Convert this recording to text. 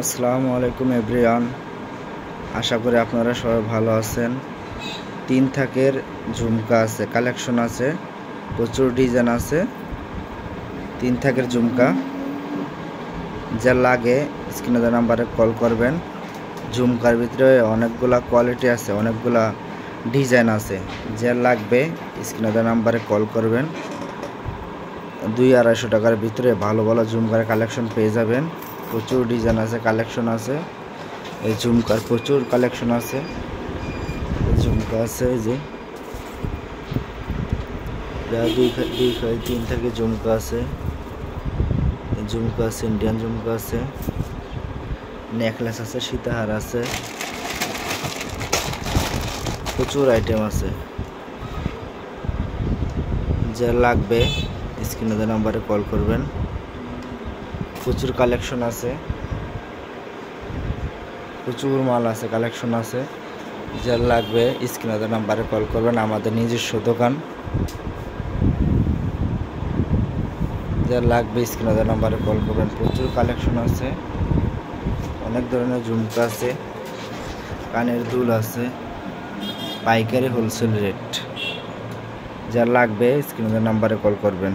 আসসালামু আলাইকুম এভরিওয়ান, আশা করি আপনারা সবাই ভালো আছেন। 3 থাকের ঝুমকা আছে, কালেকশন আছে, প্রচুর ডিজাইন আছে। 3 থাকের ঝুমকা যা লাগে স্ক্রিনে দেওয়া নাম্বারে কল করবেন। ঝুমকার ভিতরে অনেকগুলা কোয়ালিটি আছে, অনেকগুলা ডিজাইন আছে। যা লাগবে স্ক্রিনে দেওয়া নাম্বারে কল করবেন। 200-250 টাকার ভিতরে ভালো ভালো ঝুমকার কালেকশন পেয়ে যাবেন। প্রচুর ডিজাইন আছে, কালেকশন আছে। এই ঝুমকার প্রচুর কালেকশন আছে। ঝুমকা আছে যে 2-3 থেকে ঝুমকা আছে। ঝুমকা আছে, ইন্ডিয়ান ঝুমকা আছে, নেকলেস আছে, সীতাহার আছে, প্রচুর আইটেম আছে। যা লাগবে স্ক্রিনে দেওয়া নাম্বারে কল করবেন। প্রচুর কালেকশন আছে, প্রচুর মাল আছে, কালেকশন আছে। যা লাগবে স্ক্রিনে দেওয়া নাম্বারে কল করবেন। আমাদের নিজস্ব দোকান। যা লাগবে স্ক্রিনে দেওয়া নাম্বারে কল করবেন। প্রচুর কালেকশন আছে, অনেক ধরনের ঝুমকা আছে, কানের দুল আছে, পাইকারি হোলসেল রেট। যা লাগবে স্ক্রিনে দেওয়া নাম্বারে কল করবেন।